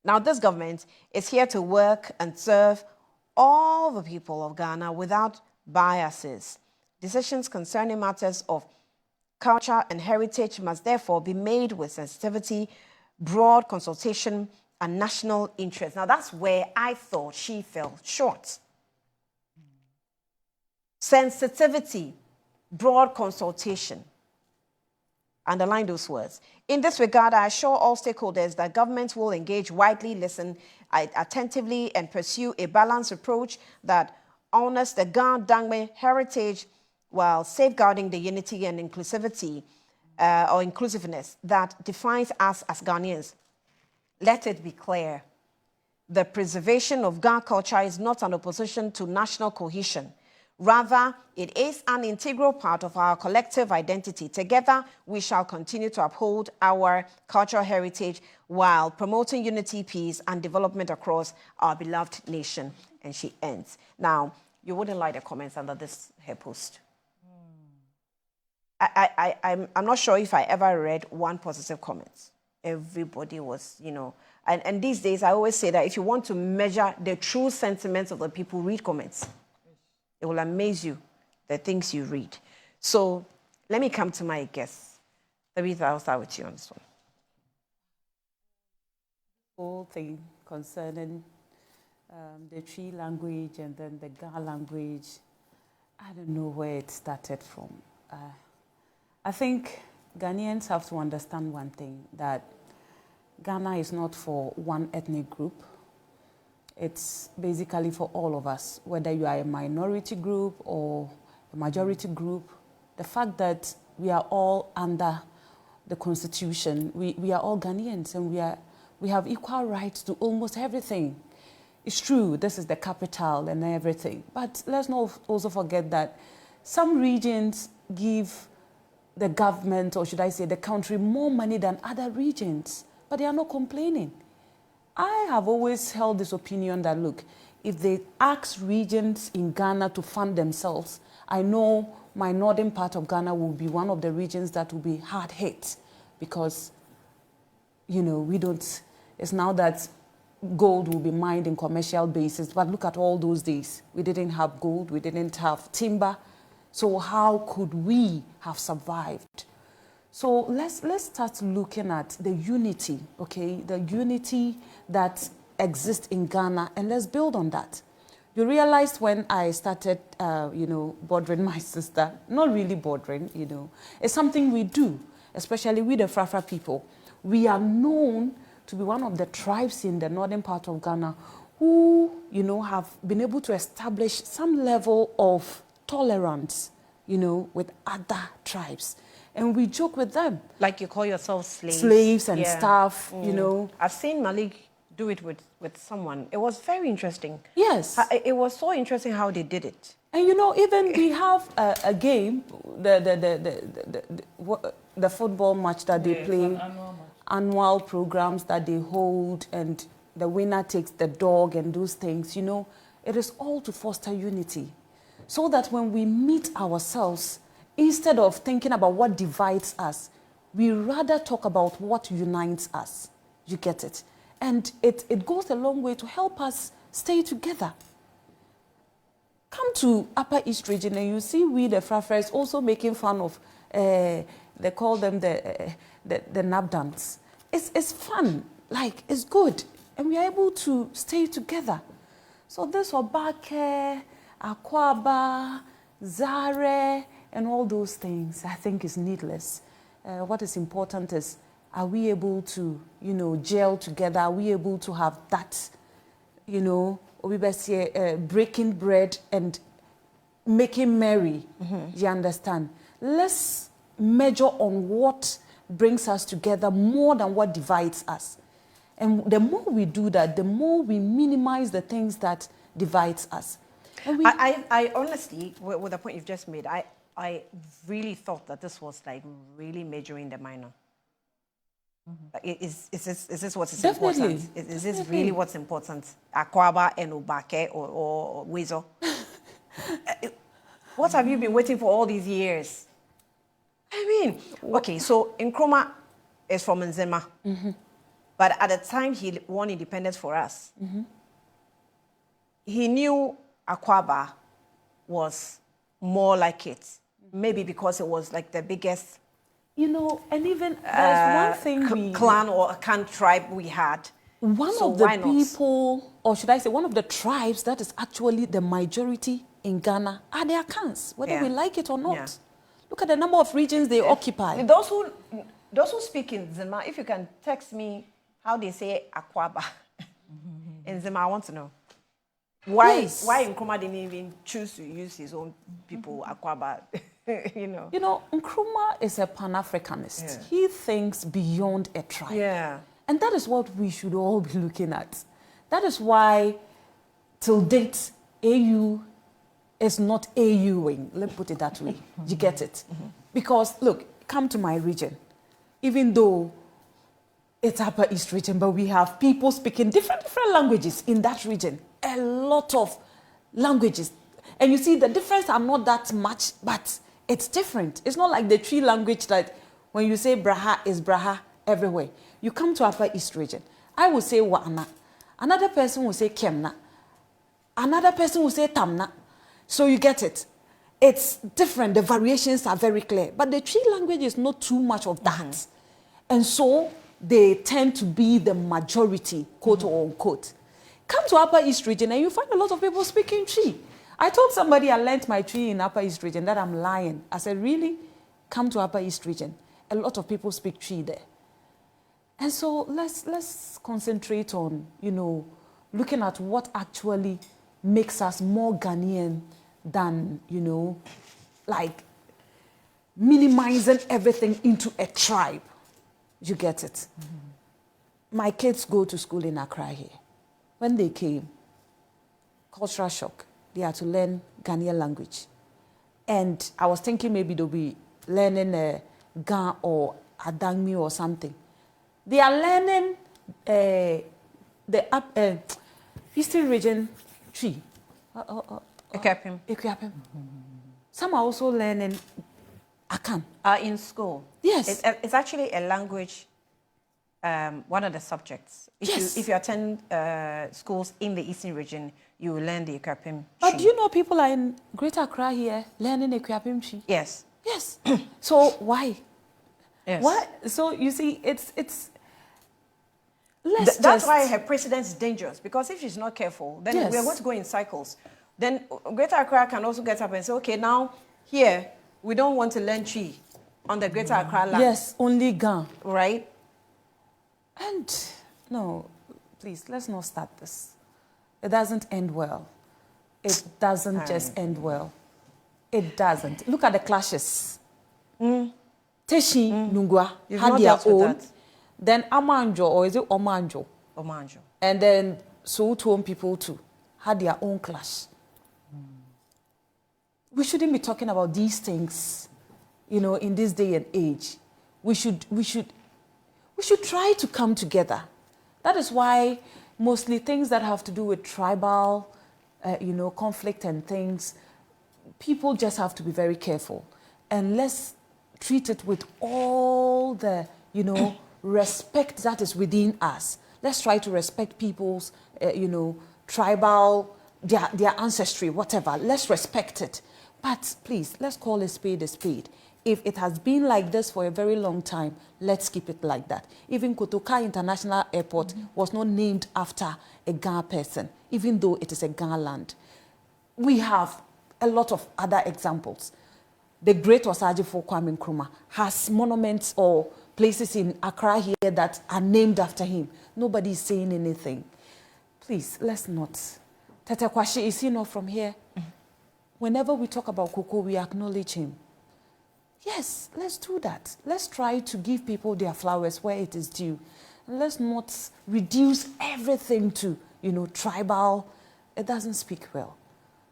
Now, this government is here to work and serve all the people of Ghana without biases. Decisions concerning matters of culture and heritage must therefore be made with sensitivity, broad consultation, and national interest. Now, that's where I thought she fell short. Sensitivity, broad consultation. Underline those words. In this regard, I assure all stakeholders that government will engage widely, listen attentively, and pursue a balanced approach that honors the Ga Dangme heritage while safeguarding the unity and inclusivity or inclusiveness that defines us as Ghanaians. Let it be clear, the preservation of Ga culture is not an opposition to national cohesion. Rather, it is an integral part of our collective identity. Together, we shall continue to uphold our cultural heritage while promoting unity, peace, and development across our beloved nation. And she ends. Now, you wouldn't like the comments under this her post. I'm not sure if I ever read one positive comment. Everybody was, you know, and these days I always say that if you want to measure the true sentiments of the people, read comments. It will amaze you, the things you read. So let me come to my guests. Tabitha, I'll start with you on this one. Whole thing concerning the Tree language and then the Ga language, I don't know where it started from. I think Ghanaians have to understand one thing, that Ghana is not for one ethnic group. It's basically for all of us, whether you are a minority group or a majority group. The fact that we are all under the Constitution, we are all Ghanaians, and we have equal rights to almost everything. It's true, this is the capital and everything, but let's not also forget that some regions give the government, or should I say the country, more money than other regions, but they are not complaining. I have always held this opinion that, look, if they ask regions in Ghana to fund themselves, I know my northern part of Ghana will be one of the regions that will be hard hit because, you know, we don't, it's now that gold will be mined in commercial basis, but look at all those days. We didn't have gold, we didn't have timber, so how could we have survived? So let's start looking at the unity, okay? The unity that exists in Ghana, and let's build on that. You realized when I started, you know, bothering my sister, not really bothering, you know, it's something we do, especially with the Frafra people. We are known to be one of the tribes in the northern part of Ghana who, you know, have been able to establish some level of tolerance, you know, with other tribes. And we joke with them. Like you call yourselves slaves. Slaves and stuff, you know. I've seen Malik do it with someone. It was very interesting. Yes. It was so interesting how they did it. And you know, even we have a game, the football match that they play, annual programs that they hold, and the winner takes the dog and those things, you know. It is all to foster unity. So that when we meet ourselves, instead of thinking about what divides us, we rather talk about what unites us. You get it? And it goes a long way to help us stay together. Come to Upper East Region and you see we, the Frafras, also making fun of, they call them the nab dance. It's fun, like, it's good. And we are able to stay together. So this Oobakɛ, Akwaaba, Zare, and all those things, I think, is needless. What is important is, are we able to, you know, gel together? Are we able to have that, you know, breaking bread and making merry? You understand? Let's measure on what brings us together more than what divides us. And the more we do that, the more we minimize the things that divides us. I honestly, with the point you've just made, I really thought that this was like really majoring the minor. Is this what's important? Is this really what's important? Akwaaba and Oobakɛ or Woezor? What have you been waiting for all these years? I mean, okay, so Nkrumah is from Nzema. But at the time he won independence for us, he knew Akwaaba was more like it. Maybe because it was like the biggest, you know, and even there's one thing clan or clan tribe we had. One so of the why people, or should I say, one of the tribes that is actually the majority in Ghana are the Akans, whether we like it or not. Yeah. Look at the number of regions they occupy. Those who speak in Zima, if you can text me how they say Akwaaba in Zima, I want to know. Why Nkrumah didn't even choose to use his own people, Akwaaba, you know? You know, Nkrumah is a Pan-Africanist. Yeah. He thinks beyond a tribe. Yeah. And that is what we should all be looking at. That is why, till date, AU is not AUing. Let's put it that way. You get it? Because, look, come to my region. Even though it's Upper East region, but we have people speaking different languages in that region. A lot of languages. And you see, the difference are not that much, but it's different. It's not like the Tree language that when you say Braha is Braha everywhere. You come to Upper East region, I will say Wana. Another person will say Kemna. Another person will say Tamna. So you get it. It's different. The variations are very clear. But the Tree language is not too much of that. And so they tend to be the majority, quote or unquote. Come to Upper East region and you find a lot of people speaking Tree. I told somebody I learnt my Tree in Upper East region that I'm lying. I said, really? Come to Upper East region. A lot of people speak Tree there. And so let's concentrate on, you know, looking at what actually makes us more Ghanaian than, you know, like minimizing everything into a tribe. You get it? My kids go to school in Accra here. When they came, cultural shock. They had to learn Ghanaian language. And I was thinking maybe they'll be learning Ga or Adangmi or something. They are learning the Eastern region Tree. Equiapim. Some are also learning Akan. In school. Yes. It's actually a language, one of the subjects. If you attend schools in the Eastern region, you will learn the Equiapim. But do you know people are in Greater Accra here learning Equiapim Tree? Yes. Yes. So why? Yes. Why? So you see, it's that's why her precedence is dangerous, because if she's not careful, then we are going to go in cycles. Then Greater Accra can also get up and say, okay, now here, we don't want to learn Tree on the Greater Accra land. Yes, only Ga. Right? And no, please, let's not start this. It doesn't end well. It doesn't just end well. It doesn't. Look at the clashes. Teshi Nungwa had their own. Then Amanjo, or is it Omanjo? Omanjo. And then Soutouan people too had their own clash. We shouldn't be talking about these things, you know, in this day and age. We should try to come together. That is why mostly things that have to do with tribal, you know, conflict and things, people just have to be very careful. And let's treat it with all the, you know, respect that is within us. Let's try to respect people's, you know, tribal, their ancestry, whatever. Let's respect it. But please, let's call a spade a spade. If it has been like this for a very long time, let's keep it like that. Even Kotoka International Airport was not named after a Ghana person, even though it is a Ghana land. We have a lot of other examples. The great Osagyefo Kwame Nkrumah has monuments or places in Accra here that are named after him. Nobody is saying anything. Please, let's not. Tete Kwashi, is he not from here? Whenever we talk about Koko, we acknowledge him. Yes, let's do that. Let's try to give people their flowers where it is due. And let's not reduce everything to, you know, tribal. It doesn't speak well.